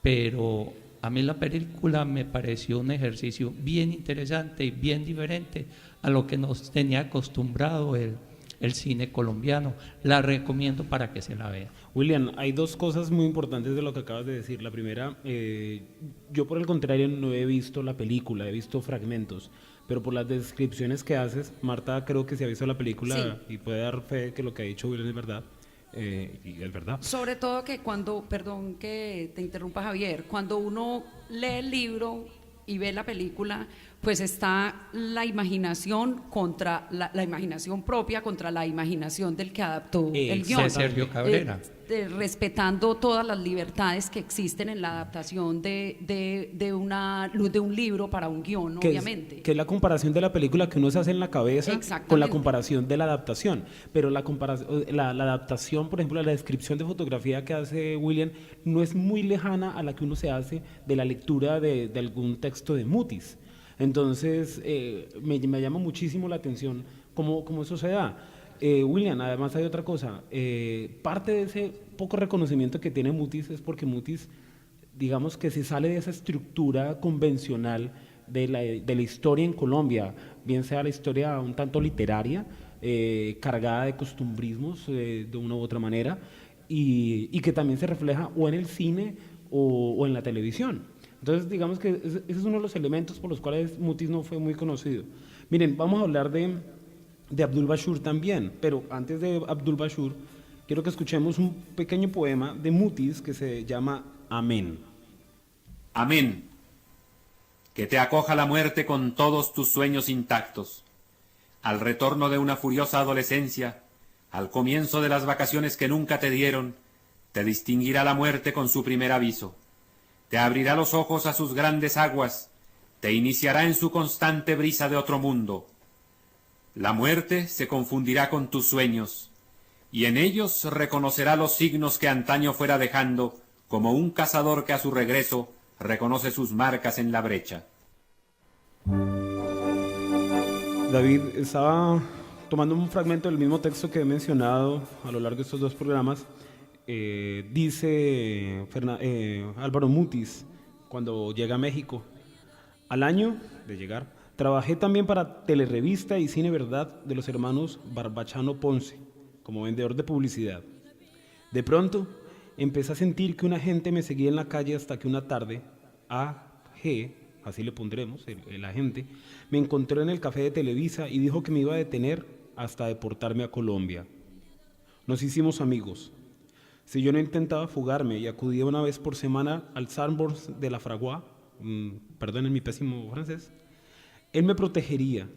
pero a mí la película me pareció un ejercicio bien interesante y bien diferente a lo que nos tenía acostumbrado el cine colombiano. La recomiendo para que se la vea. William, hay dos cosas muy importantes de lo que acabas de decir. La primera, yo por el contrario no he visto la película, he visto fragmentos, pero por las descripciones que haces, Marta creo que se ha visto la película, sí, y puede dar fe que lo que ha dicho William es verdad. y es verdad. Sobre todo que cuando, perdón que te interrumpa Javier, cuando uno lee el libro y ve la película, pues está la imaginación contra la imaginación propia contra la imaginación del que adaptó el guión. Sergio Cabrera. Respetando todas las libertades que existen en la adaptación de un libro para un guión, obviamente. Que es la comparación de la película que uno se hace en la cabeza con la comparación de la adaptación. Pero la adaptación, por ejemplo, la descripción de fotografía que hace William no es muy lejana a la que uno se hace de la lectura de algún texto de Mutis. Entonces, me llama muchísimo la atención cómo eso se da. William, además hay otra cosa, parte de ese poco reconocimiento que tiene Mutis es porque Mutis, digamos que se sale de esa estructura convencional de la historia en Colombia, bien sea la historia un tanto literaria, cargada de costumbrismos de una u otra manera, y que también se refleja o en el cine o en la televisión. Entonces, digamos que ese es uno de los elementos por los cuales Mutis no fue muy conocido. Miren, vamos a hablar de Abdul Bashur también, pero antes de Abdul Bashur, quiero que escuchemos un pequeño poema de Mutis que se llama Amén. Amén. Que te acoja la muerte con todos tus sueños intactos. Al retorno de una furiosa adolescencia, al comienzo de las vacaciones que nunca te dieron, te distinguirá la muerte con su primer aviso. Te abrirá los ojos a sus grandes aguas, te iniciará en su constante brisa de otro mundo. La muerte se confundirá con tus sueños, y en ellos reconocerá los signos que antaño fuera dejando, como un cazador que a su regreso reconoce sus marcas en la brecha. David, estaba tomando un fragmento del mismo texto que he mencionado a lo largo de estos dos programas. Dice Álvaro Mutis, cuando llega a México, al año de llegar, trabajé también para Telerevista y Cine Verdad de los hermanos Barbachano Ponce, como vendedor de publicidad. De pronto, empecé a sentir que una gente me seguía en la calle hasta que una tarde, A.G., así le pondremos, el agente, me encontró en el café de Televisa y dijo que me iba a detener hasta deportarme a Colombia. Nos hicimos amigos. Si yo no intentaba fugarme y acudía una vez por semana al Sanborns de la Fragua, perdonen mi pésimo francés, él me protegería.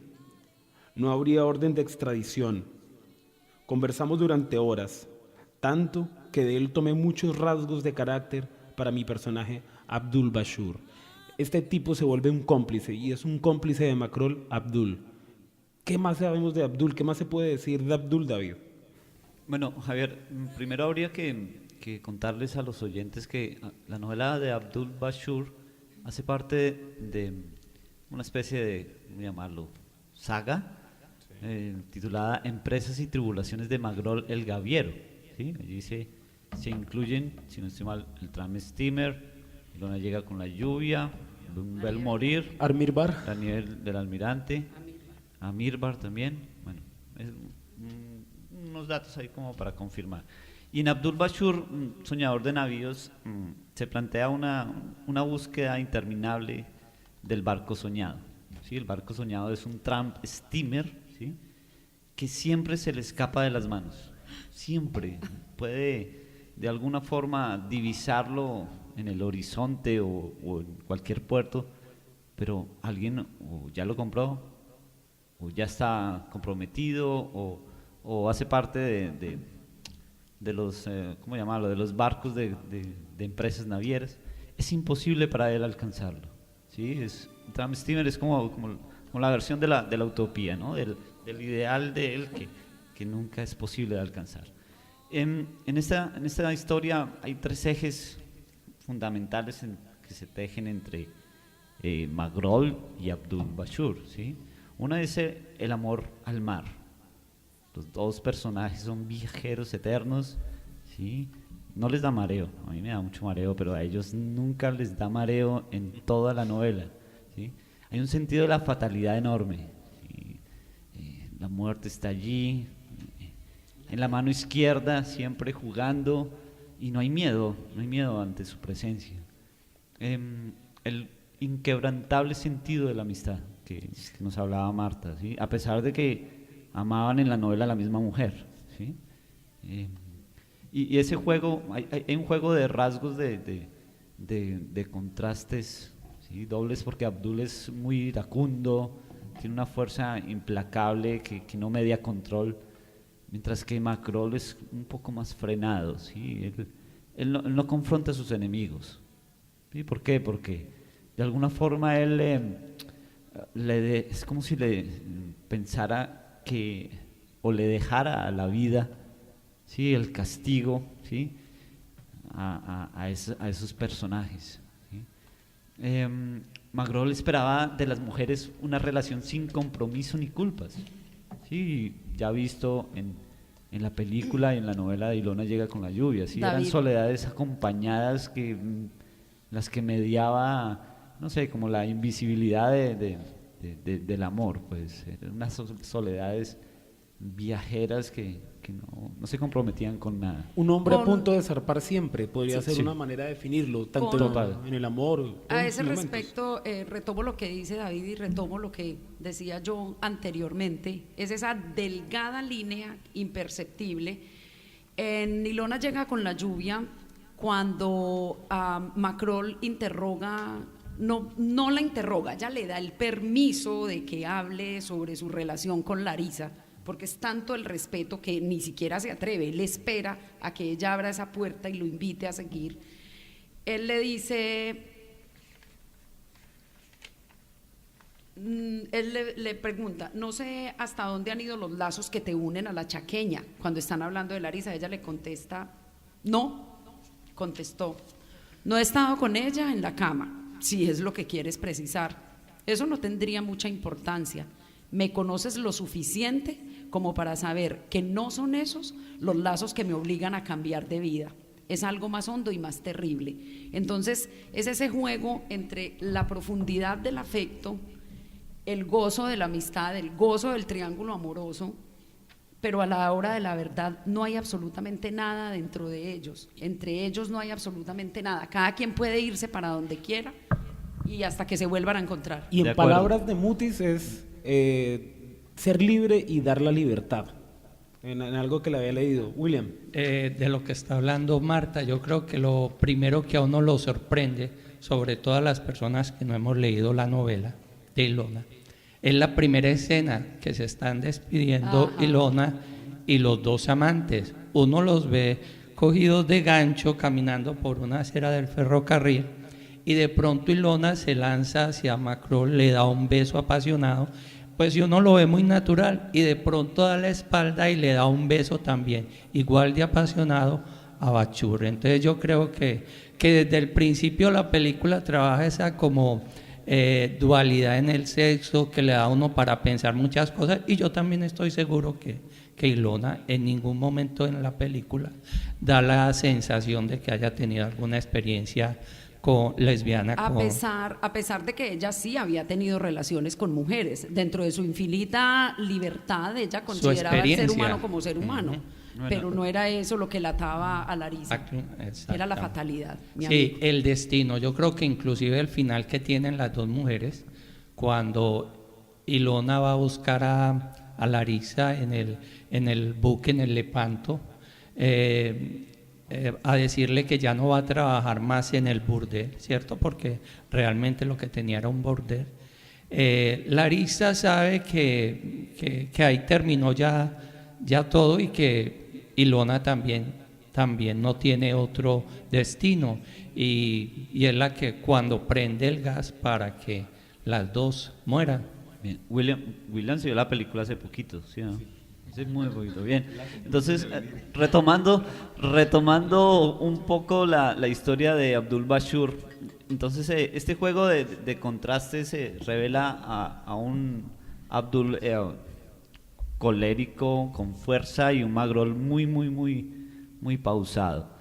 No habría orden de extradición. Conversamos durante horas, tanto que de él tomé muchos rasgos de carácter para mi personaje Abdul Bashur. Este tipo se vuelve un cómplice y es un cómplice de Macrol, Abdul. ¿Qué más sabemos de Abdul? ¿Qué más se puede decir de Abdul, David? Bueno, Javier, primero habría que contarles a los oyentes que la novela de Abdul Bashur hace parte de una especie de, ¿cómo llamarlo?, saga, titulada Empresas y Tribulaciones de Magrol el Gaviero. ¿Sí? Allí se incluyen, si no estoy mal, el Tram Steamer, Ilona llega con la lluvia, un bel morir, Amirbar, Daniel del Almirante, Amirbar también. Bueno, unos datos ahí como para confirmar. Y en Abdul Bashur, Soñador de Navíos, se plantea una búsqueda interminable del barco soñado. ¿Sí? El barco soñado es un tramp steamer, ¿sí?, que siempre se le escapa de las manos. Siempre puede de alguna forma divisarlo en el horizonte o en cualquier puerto, pero alguien o ya lo compró, o ya está comprometido, o hace parte de los, ¿cómo llamarlo?, de los barcos de empresas navieras. Es imposible para él alcanzarlo. ¿Sí? Tram Steamer es como la versión de la utopía, ¿no?, del ideal de él que nunca es posible de alcanzar. En esta historia hay tres ejes fundamentales que se tejen entre Magrol y Abdul Bashur, ¿sí? Una es el amor al mar. Los dos personajes son viajeros eternos, ¿sí? No les da mareo, a mí me da mucho mareo, pero a ellos nunca les da mareo en toda la novela, ¿sí? Hay un sentido de la fatalidad enorme, ¿sí? La muerte está allí, en la mano izquierda, siempre jugando, y no hay miedo ante su presencia. El inquebrantable sentido de la amistad que nos hablaba Marta, ¿sí? A pesar de que amaban en la novela a la misma mujer, ¿sí? Y ese juego, hay un juego de rasgos de contrastes, ¿sí? Dobles, porque Abdul es muy iracundo, tiene una fuerza implacable que no media control, mientras que Macrol es un poco más frenado, ¿sí? Él no confronta a sus enemigos. ¿Sí? ¿Por qué? Porque de alguna forma él es como si le pensara o le dejara a la vida, ¿sí? El castigo, ¿sí? a esos personajes, ¿sí? Macrol esperaba de las mujeres una relación sin compromiso ni culpas, ¿sí? Ya visto en la película y en la novela de Ilona llega con la lluvia, ¿sí? Eran soledades acompañadas las que mediaba, no sé, como la invisibilidad del amor, pues eran unas soledades viajeras que no se comprometían con nada. Un hombre a punto de zarpar siempre, podría ser una manera de definirlo, tanto en el amor. A ese respecto, retomo lo que dice David y retomo lo que decía yo anteriormente, es esa delgada línea imperceptible. En Ilona llega con la lluvia, cuando Macrol interroga, no la interroga, ya le da el permiso de que hable sobre su relación con Larisa, porque es tanto el respeto que ni siquiera se atreve, él espera a que ella abra esa puerta y lo invite a seguir. Él le dice, él le pregunta, no sé hasta dónde han ido los lazos que te unen a la chaqueña. Cuando están hablando de Larisa, ella le contesta, contestó, no he estado con ella en la cama, si es lo que quieres precisar. Eso no tendría mucha importancia. Me conoces lo suficiente como para saber que no son esos los lazos que me obligan a cambiar de vida. Es algo más hondo y más terrible. Entonces, es ese juego entre la profundidad del afecto, el gozo de la amistad, el gozo del triángulo amoroso, pero a la hora de la verdad no hay absolutamente nada dentro de ellos. Entre ellos no hay absolutamente nada. Cada quien puede irse para donde quiera y hasta que se vuelvan a encontrar. Y en palabras de Mutis es ser libre y dar la libertad, en algo que le había leído. William. De lo que está hablando Marta, yo creo que lo primero que a uno lo sorprende, sobre todo a las personas que no hemos leído la novela de Ilona, es la primera escena que se están despidiendo Ilona y los dos amantes. Uno los ve cogidos de gancho caminando por una acera del ferrocarril y de pronto Ilona se lanza hacia Macrol, le da un beso apasionado, pues si uno lo ve muy natural, y de pronto da la espalda y le da un beso también igual de apasionado a Bachur. Entonces yo creo que desde el principio la película trabaja esa como dualidad en el sexo que le da a uno para pensar muchas cosas, y yo también estoy seguro que Ilona en ningún momento en la película da la sensación de que haya tenido alguna experiencia lesbiana. A pesar de que ella sí había tenido relaciones con mujeres, dentro de su infinita libertad ella consideraba al ser humano como ser humano. Pero no era eso lo que la ataba a Larisa, era la fatalidad. Sí, el destino. Yo creo que inclusive el final que tienen las dos mujeres, cuando Ilona va a buscar a Larisa en el buque, en el Lepanto, a decirle que ya no va a trabajar más en el burdel, ¿cierto? Porque realmente lo que tenía era un burdel. Larisa sabe que ahí terminó ya todo, y que Ilona también no tiene otro destino, y es la que cuando prende el gas para que las dos mueran. Bien. William se vio la película hace poquito, ¿sí, no? Sí, muy poquito, bien. Entonces, retomando un poco la historia de Abdul Bashur, entonces este juego de contrastes se revela a un Abdul colérico, con fuerza, y un Macrol muy pausado.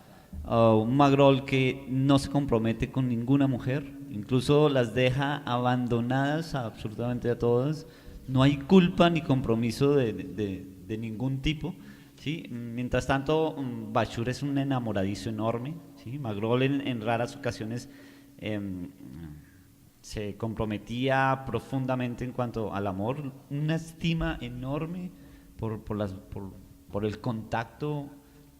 Un Macrol que no se compromete con ninguna mujer, incluso las deja abandonadas absolutamente a todas. No hay culpa ni compromiso de ningún tipo, ¿sí? Mientras tanto, Bashur es un enamoradizo enorme, ¿sí? Macrol en raras ocasiones se comprometía profundamente en cuanto al amor, una estima enorme por el contacto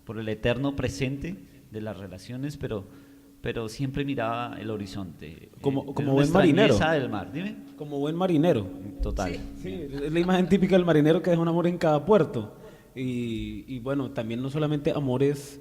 por el eterno presente de las relaciones, pero siempre miraba el horizonte. Como de buen nuestra marinero. niñeza del mar. Dime. Como buen marinero. Total. Sí, es la imagen típica del marinero que deja un amor en cada puerto. Y bueno, también no solamente amores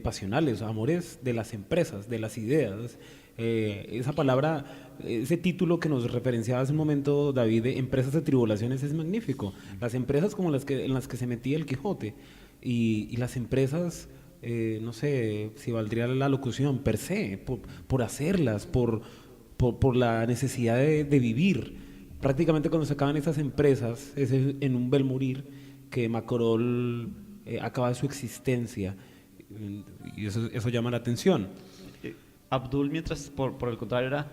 pasionales, amores de las empresas, de las ideas. Esa palabra, ese título que nos referenciaba hace un momento David, de empresas de tribulaciones, es magnífico. Las empresas como en las que se metía el Quijote, y las empresas, no sé si valdría la locución, per se, por hacerlas, por la necesidad de vivir. Prácticamente cuando se acaban esas empresas, es en un bel morir que Macorol acaba su existencia, y eso llama la atención. Abdul, mientras por el contrario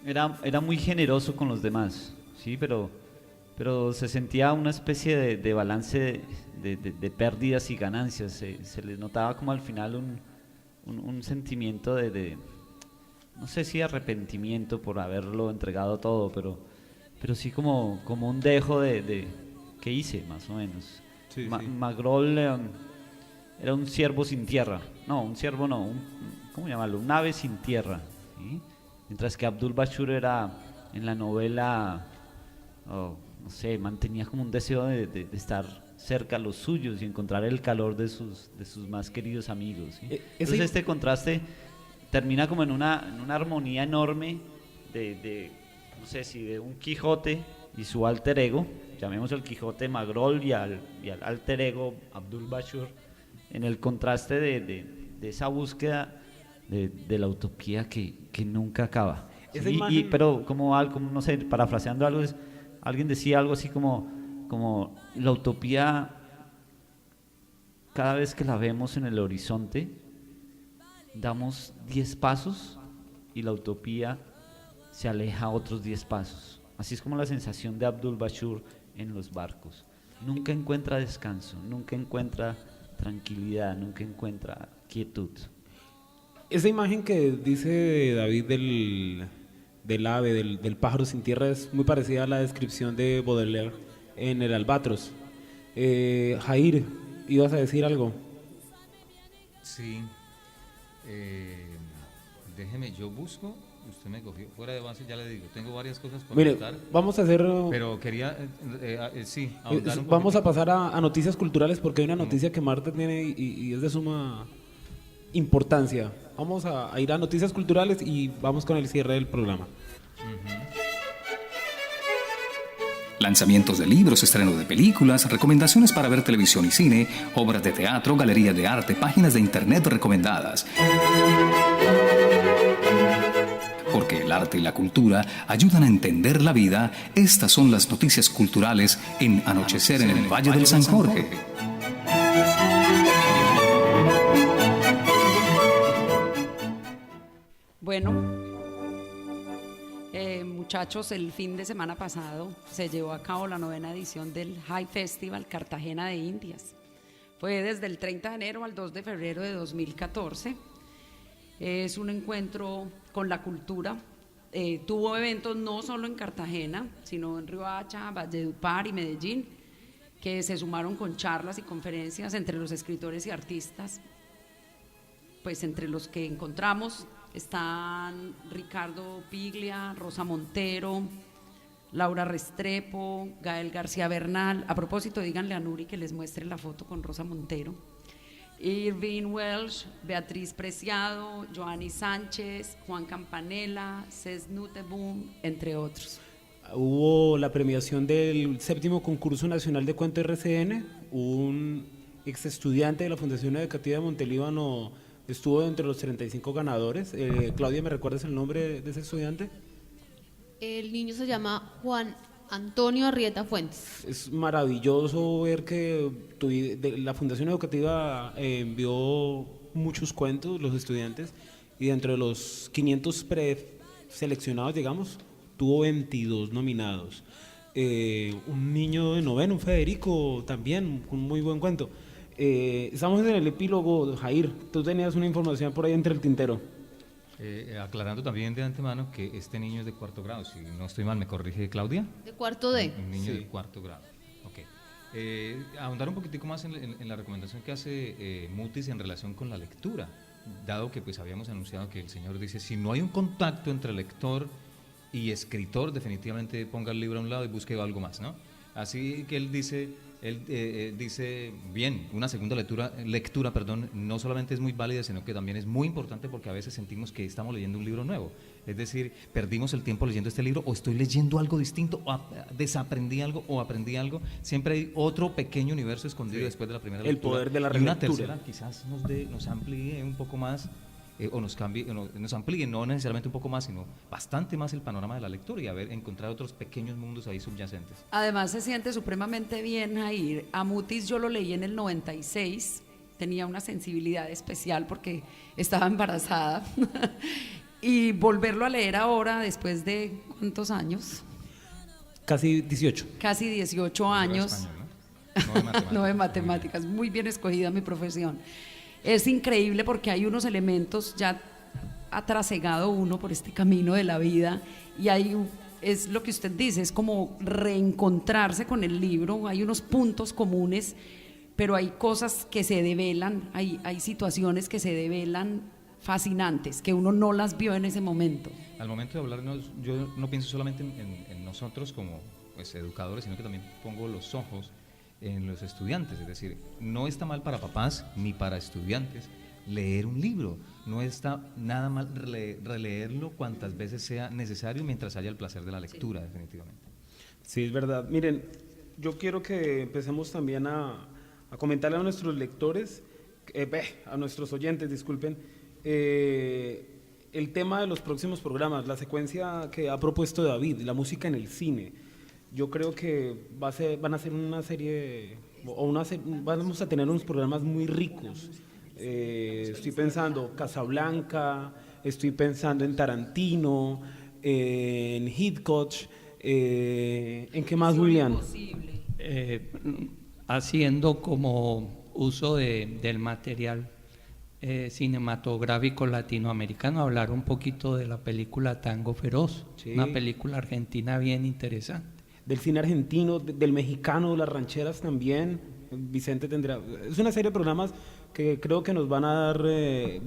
era muy generoso con los demás, sí, pero se sentía una especie de balance de pérdidas y ganancias. Se le notaba como al final un sentimiento no sé si arrepentimiento por haberlo entregado todo, pero sí como un dejo de ¿qué hice? Más o menos. Sí, sí. Magrol era un ciervo sin tierra. No, un ciervo no, ¿cómo llamarlo? Un ave sin tierra, ¿sí? Mientras que Abdul Bashir era, en la novela, no sé, mantenía como un deseo de estar cerca a los suyos y encontrar el calor de sus más queridos amigos, ¿sí? Entonces este contraste termina como en una armonía enorme no sé si de un Quijote y su alter ego, llamemos el Quijote Magrol y al alter ego Abdul Bashir, en el contraste de esa búsqueda de la utopía que nunca acaba. ¿Sí? Pero como no sé, parafraseando algo, alguien decía algo así como la utopía, cada vez que la vemos en el horizonte, damos 10 pasos y la utopía se aleja otros 10 pasos. Así es como la sensación de Abdul Bashir en los barcos. Nunca encuentra descanso, nunca encuentra tranquilidad, nunca encuentra quietud. Esa imagen que dice David del ave, del pájaro sin tierra, es muy parecida a la descripción de Baudelaire en El Albatros. Jair, ¿ibas a decir algo? Sí. Déjeme, yo busco. Usted me cogió fuera de base, ya le digo, tengo varias cosas por contar. Vamos a hacer... Pero quería, sí, vamos a pasar a noticias culturales, porque hay una noticia que Marta tiene y es de suma importancia. Vamos a ir a noticias culturales y vamos con el cierre del programa. Lanzamientos de libros, estrenos de películas, recomendaciones para ver televisión y cine, obras de teatro, galerías de arte, páginas de internet recomendadas. Porque el arte y la cultura ayudan a entender la vida, estas son las noticias culturales en Anochecer en el Valle del San Jorge. Bueno, muchachos, el fin de semana pasado se llevó a cabo la 9ª edición del High Festival Cartagena de Indias. Fue desde el 30 de enero al 2 de febrero de 2014. Es un encuentro con la cultura. Tuvo eventos no solo en Cartagena, sino en Riohacha, Valledupar y Medellín, que se sumaron con charlas y conferencias entre los escritores y artistas. Pues entre los que encontramos están Ricardo Piglia, Rosa Montero, Laura Restrepo, Gael García Bernal. A propósito, díganle a Nuri que les muestre la foto con Rosa Montero. Irving Welsh, Beatriz Preciado, Joanny Sánchez, Juan Campanella, Cés Nuteboom, entre otros. Hubo la premiación del 7º Concurso Nacional de Cuento RCN. Un ex estudiante de la Fundación Educativa de Montelíbano estuvo entre los 35 ganadores. Claudia, ¿me recuerdas el nombre de ese estudiante? El niño se llama Juan Antonio Arrieta Fuentes. Es maravilloso ver que la Fundación Educativa envió muchos cuentos, los estudiantes, y dentro de los 500 preseleccionados, digamos, tuvo 22 nominados. Un niño de noveno, un Federico, también, un muy buen cuento. Estamos en el epílogo, Jair, tú tenías una información por ahí entre el tintero. Aclarando también de antemano que este niño es de 4º grado, si no estoy mal, ¿me corrige Claudia? De 4D. Un niño Sí. de 4º grado, ok. Ahondar un poquitico más en la recomendación que hace Mutis en relación con la lectura, dado que pues habíamos anunciado que el señor dice, si no hay un contacto entre lector y escritor, definitivamente ponga el libro a un lado y busque algo más, ¿no? Así que él dice, bien, una segunda lectura, no solamente es muy válida, sino que también es muy importante porque a veces sentimos que estamos leyendo un libro nuevo. Es decir, perdimos el tiempo leyendo este libro o estoy leyendo algo distinto o desaprendí algo o aprendí algo. Siempre hay otro pequeño universo escondido después de la primera lectura. El poder de la relectura. Y relectura. una tercera quizás nos amplíe un poco más o nos cambie, nos amplíe, no necesariamente un poco más, sino bastante más el panorama de la lectura y encontrar otros pequeños mundos ahí subyacentes. Además se siente supremamente bien, Jair. A Mutis yo lo leí en el 96, tenía una sensibilidad especial porque estaba embarazada y volverlo a leer ahora después de ¿cuántos años? Casi 18. Casi 18 años. Español, ¿no? No de matemáticas, muy bien escogida mi profesión. Es increíble porque hay unos elementos, ya ha trasegado uno por este camino de la vida y es lo que usted dice, es como reencontrarse con el libro, hay unos puntos comunes, pero hay cosas que se develan, hay situaciones que se develan fascinantes, que uno no las vio en ese momento. Al momento de hablarnos, yo no pienso solamente en nosotros como pues, educadores, sino que también pongo los ojos en los estudiantes, es decir, no está mal para papás ni para estudiantes leer un libro, no está nada mal releerlo cuantas veces sea necesario mientras haya el placer de la lectura, sí. Definitivamente. Sí, es verdad. Miren, yo quiero que empecemos también a comentarle a nuestros lectores, a nuestros oyentes, disculpen, el tema de los próximos programas, la secuencia que ha propuesto David, la música en el cine. Yo creo que van a ser una serie, vamos a tener unos programas muy ricos. Estoy pensando Casablanca, estoy pensando en Tarantino, en Hitchcock, ¿en qué más, William? Haciendo como uso del material cinematográfico latinoamericano, hablar un poquito de la película Tango Feroz, sí. Una película argentina bien interesante. Del cine argentino, del mexicano, las rancheras también. Vicente tendrá, es una serie de programas que creo que nos van a dar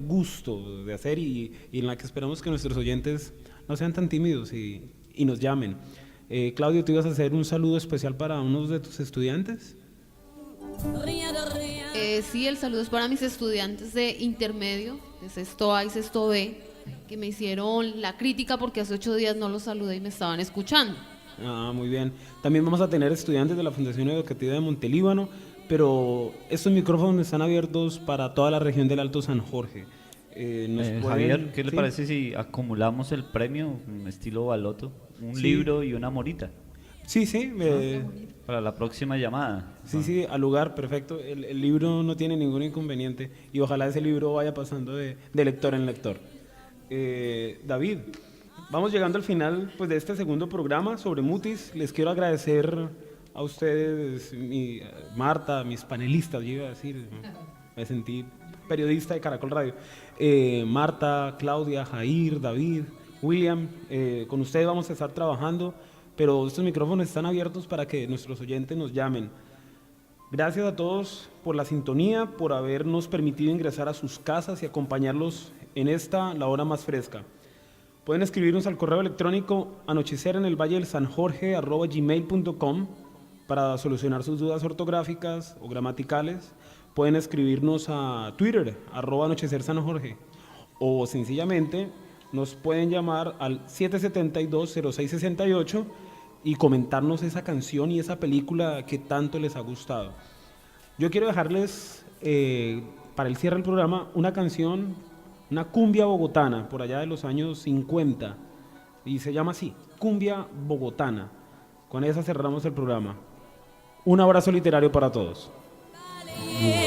gusto de hacer y en la que esperamos que nuestros oyentes no sean tan tímidos y nos llamen. Claudio, ¿tú ibas a hacer un saludo especial para unos de tus estudiantes? Sí, el saludo es para mis estudiantes de intermedio, de sexto A y sexto B, que me hicieron la crítica porque hace 8 días no los saludé y me estaban escuchando. Ah, muy bien. También vamos a tener estudiantes de la Fundación Educativa de Montelíbano, pero estos micrófonos están abiertos para toda la región del Alto San Jorge. Javier, ¿qué le parece si acumulamos el premio estilo baloto? Un libro y una morita. Sí, para la próxima llamada. Sí, al lugar, perfecto. El libro no tiene ningún inconveniente y ojalá ese libro vaya pasando de lector en lector. David, vamos llegando al final pues, de este segundo programa sobre Mutis. Les quiero agradecer a ustedes, Marta, mis panelistas, yo iba a decir, me sentí periodista de Caracol Radio. Marta, Claudia, Jair, David, William, con ustedes vamos a estar trabajando, pero estos micrófonos están abiertos para que nuestros oyentes nos llamen. Gracias a todos por la sintonía, por habernos permitido ingresar a sus casas y acompañarlos en la hora más fresca. Pueden escribirnos al correo electrónico anochecerenelvalledelsanjorge@gmail.com para solucionar sus dudas ortográficas o gramaticales. Pueden escribirnos a Twitter, @anochecersanjorge, o sencillamente nos pueden llamar al 772-0668 y comentarnos esa canción y esa película que tanto les ha gustado. Yo quiero dejarles, para el cierre del programa, una canción, una cumbia bogotana, por allá de los años 50, y se llama así, Cumbia Bogotana. Con esa cerramos el programa. Un abrazo literario para todos. Yeah.